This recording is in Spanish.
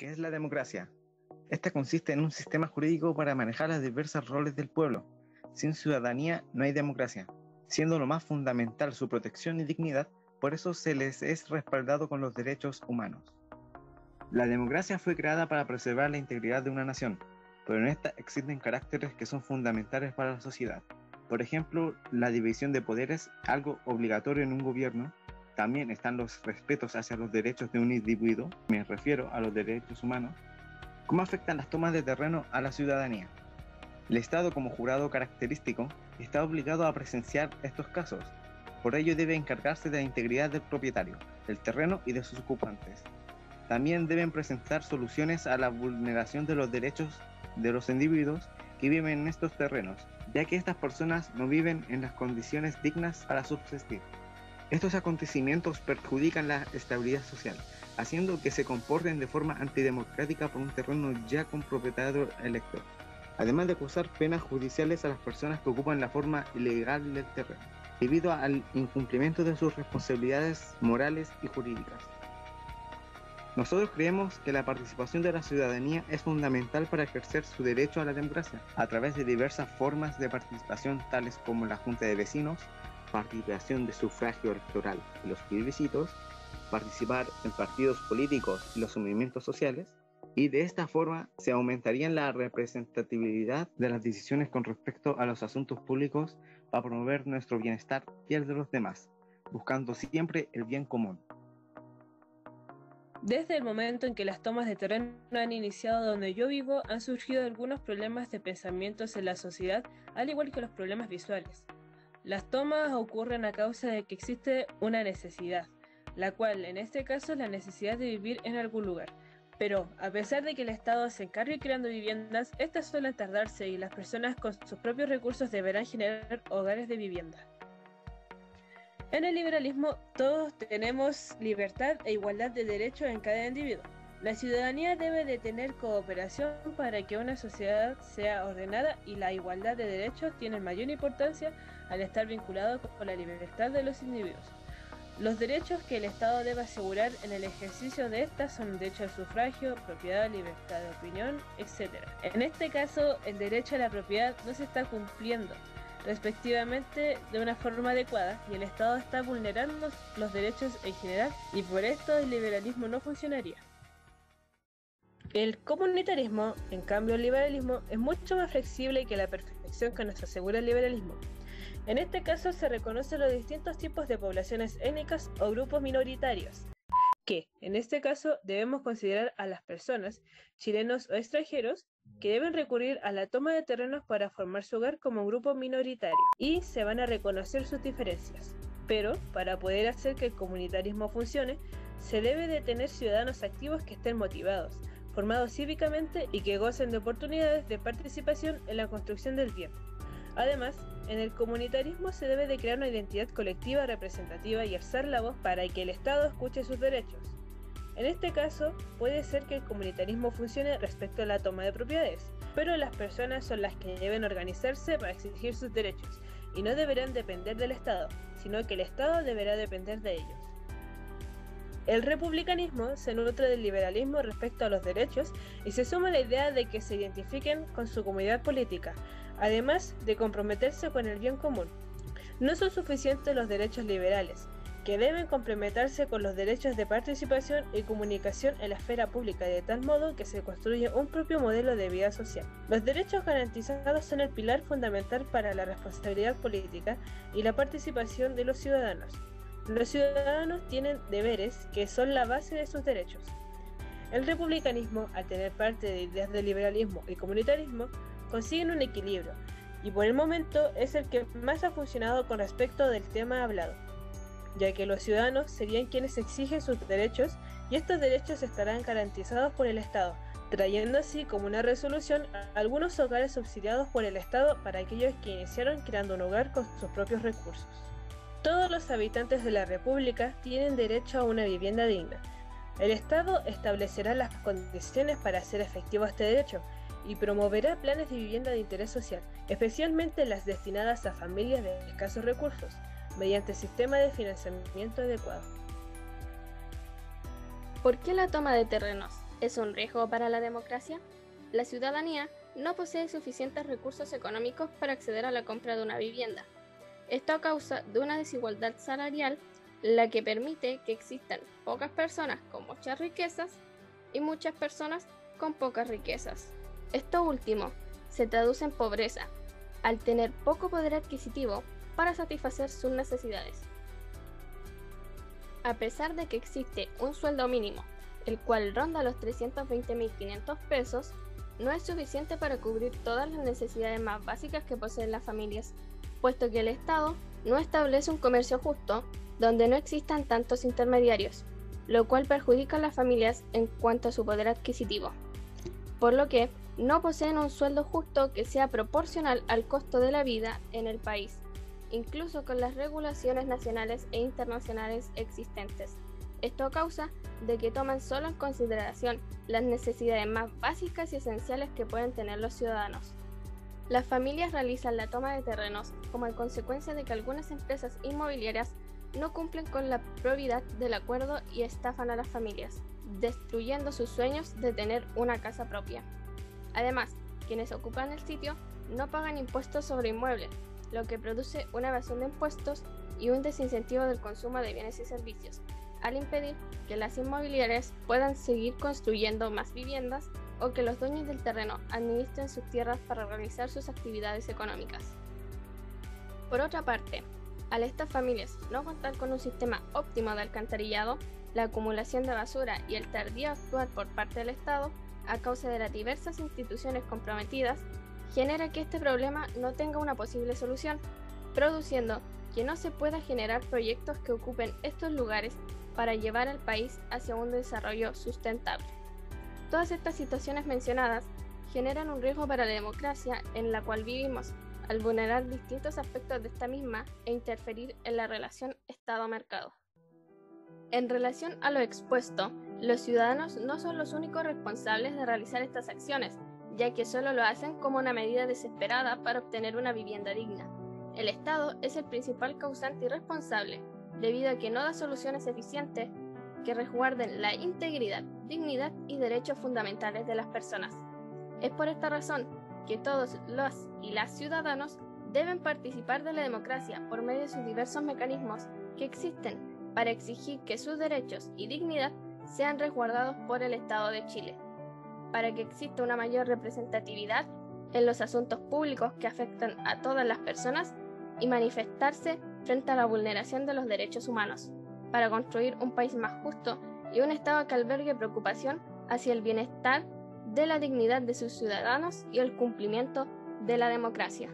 ¿Qué es la democracia? Esta consiste en un sistema jurídico para manejar los diversos roles del pueblo. Sin ciudadanía no hay democracia, siendo lo más fundamental su protección y dignidad, por eso se les es respaldado con los derechos humanos. La democracia fue creada para preservar la integridad de una nación, pero en esta existen caracteres que son fundamentales para la sociedad. Por ejemplo, la división de poderes, algo obligatorio en un gobierno. También están los respetos hacia los derechos de un individuo, me refiero a los derechos humanos. ¿Cómo afectan las tomas de terreno a la ciudadanía? El Estado, como jurado característico, está obligado a presenciar estos casos. Por ello debe encargarse de la integridad del propietario, del terreno y de sus ocupantes. También deben presentar soluciones a la vulneración de los derechos de los individuos que viven en estos terrenos, ya que estas personas no viven en las condiciones dignas para subsistir. Estos acontecimientos perjudican la estabilidad social, haciendo que se comporten de forma antidemocrática por un terreno ya con propietario electo, además de causar penas judiciales a las personas que ocupan la forma ilegal del terreno, debido al incumplimiento de sus responsabilidades morales y jurídicas. Nosotros creemos que la participación de la ciudadanía es fundamental para ejercer su derecho a la democracia, a través de diversas formas de participación tales como la junta de vecinos, participación de sufragio electoral y los plebiscitos, participar en partidos políticos y los movimientos sociales, y de esta forma se aumentaría la representatividad de las decisiones con respecto a los asuntos públicos para promover nuestro bienestar y el de los demás, buscando siempre el bien común. Desde el momento en que las tomas de terreno han iniciado donde yo vivo, han surgido algunos problemas de pensamientos en la sociedad, al igual que los problemas visuales. Las tomas ocurren a causa de que existe una necesidad, la cual en este caso es la necesidad de vivir en algún lugar. Pero, a pesar de que el Estado se encargue creando viviendas, estas suelen tardarse y las personas con sus propios recursos deberán generar hogares de vivienda. En el liberalismo, todos tenemos libertad e igualdad de derechos en cada individuo. La ciudadanía debe de tener cooperación para que una sociedad sea ordenada y la igualdad de derechos tiene mayor importancia al estar vinculado con la libertad de los individuos. Los derechos que el Estado debe asegurar en el ejercicio de estas son el derecho al sufragio, propiedad, libertad de opinión, etc. En este caso, el derecho a la propiedad no se está cumpliendo, respectivamente, de una forma adecuada, y el Estado está vulnerando los derechos en general, y por esto el liberalismo no funcionaría. El comunitarismo, en cambio el liberalismo, es mucho más flexible que la perfección que nos asegura el liberalismo. En este caso se reconocen los distintos tipos de poblaciones étnicas o grupos minoritarios, que, en este caso, debemos considerar a las personas, chilenos o extranjeros, que deben recurrir a la toma de terrenos para formar su hogar como un grupo minoritario, y se van a reconocer sus diferencias. Pero, para poder hacer que el comunitarismo funcione, se debe de tener ciudadanos activos que estén motivados, formados cívicamente y que gocen de oportunidades de participación en la construcción del bien. Además, en el comunitarismo se debe de crear una identidad colectiva representativa y alzar la voz para que el Estado escuche sus derechos. En este caso, puede ser que el comunitarismo funcione respecto a la toma de propiedades, pero las personas son las que deben organizarse para exigir sus derechos, y no deberán depender del Estado, sino que el Estado deberá depender de ellos. El republicanismo se nutre del liberalismo respecto a los derechos y se suma la idea de que se identifiquen con su comunidad política, además de comprometerse con el bien común. No son suficientes los derechos liberales, que deben complementarse con los derechos de participación y comunicación en la esfera pública, de tal modo que se construye un propio modelo de vida social. Los derechos garantizados son el pilar fundamental para la responsabilidad política y la participación de los ciudadanos. Los ciudadanos tienen deberes que son la base de sus derechos. El republicanismo, al tener parte de ideas del liberalismo y comunitarismo, consiguen un equilibrio, y por el momento es el que más ha funcionado con respecto del tema hablado, ya que los ciudadanos serían quienes exigen sus derechos y estos derechos estarán garantizados por el Estado, trayendo así como una resolución a algunos hogares subsidiados por el Estado para aquellos que iniciaron creando un hogar con sus propios recursos. Todos los habitantes de la República tienen derecho a una vivienda digna. El Estado establecerá las condiciones para hacer efectivo este derecho y promoverá planes de vivienda de interés social, especialmente las destinadas a familias de escasos recursos, mediante sistema de financiamiento adecuado. ¿Por qué la toma de terrenos ¿Es un riesgo para la democracia? La ciudadanía no posee suficientes recursos económicos para acceder a la compra de una vivienda. Esto a causa de una desigualdad salarial, la que permite que existan pocas personas con muchas riquezas y muchas personas con pocas riquezas. Esto último se traduce en pobreza, al tener poco poder adquisitivo para satisfacer sus necesidades. A pesar de que existe un sueldo mínimo, el cual ronda los 320.500 pesos, no es suficiente para cubrir todas las necesidades más básicas que poseen las familias, puesto que el Estado no establece un comercio justo donde no existan tantos intermediarios, lo cual perjudica a las familias en cuanto a su poder adquisitivo, por lo que no poseen un sueldo justo que sea proporcional al costo de la vida en el país, incluso con las regulaciones nacionales e internacionales existentes. Esto a causa de que toman solo en consideración las necesidades más básicas y esenciales que pueden tener los ciudadanos. Las familias realizan la toma de terrenos como consecuencia de que algunas empresas inmobiliarias no cumplen con la probidad del acuerdo y estafan a las familias, destruyendo sus sueños de tener una casa propia. Además, quienes ocupan el sitio no pagan impuestos sobre inmuebles, lo que produce una evasión de impuestos y un desincentivo del consumo de bienes y servicios, al impedir que las inmobiliarias puedan seguir construyendo más viviendas o que los dueños del terreno administren sus tierras para realizar sus actividades económicas. Por otra parte, al estas familias no contar con un sistema óptimo de alcantarillado, la acumulación de basura y el tardío actuar por parte del Estado, a causa de las diversas instituciones comprometidas, genera que este problema no tenga una posible solución, produciendo que no se pueda generar proyectos que ocupen estos lugares para llevar al país hacia un desarrollo sustentable. Todas estas situaciones mencionadas generan un riesgo para la democracia en la cual vivimos, al vulnerar distintos aspectos de esta misma e interferir en la relación Estado-mercado. En relación a lo expuesto, los ciudadanos no son los únicos responsables de realizar estas acciones, ya que solo lo hacen como una medida desesperada para obtener una vivienda digna. El Estado es el principal causante y responsable, debido a que no da soluciones eficientes que resguarden la integridad, dignidad y derechos fundamentales de las personas. Es por esta razón que todos los y las ciudadanos deben participar de la democracia por medio de sus diversos mecanismos que existen para exigir que sus derechos y dignidad sean resguardados por el Estado de Chile, para que exista una mayor representatividad en los asuntos públicos que afectan a todas las personas y manifestarse frente a la vulneración de los derechos humanos, para construir un país más justo y un Estado que albergue preocupación hacia el bienestar de la dignidad de sus ciudadanos y el cumplimiento de la democracia.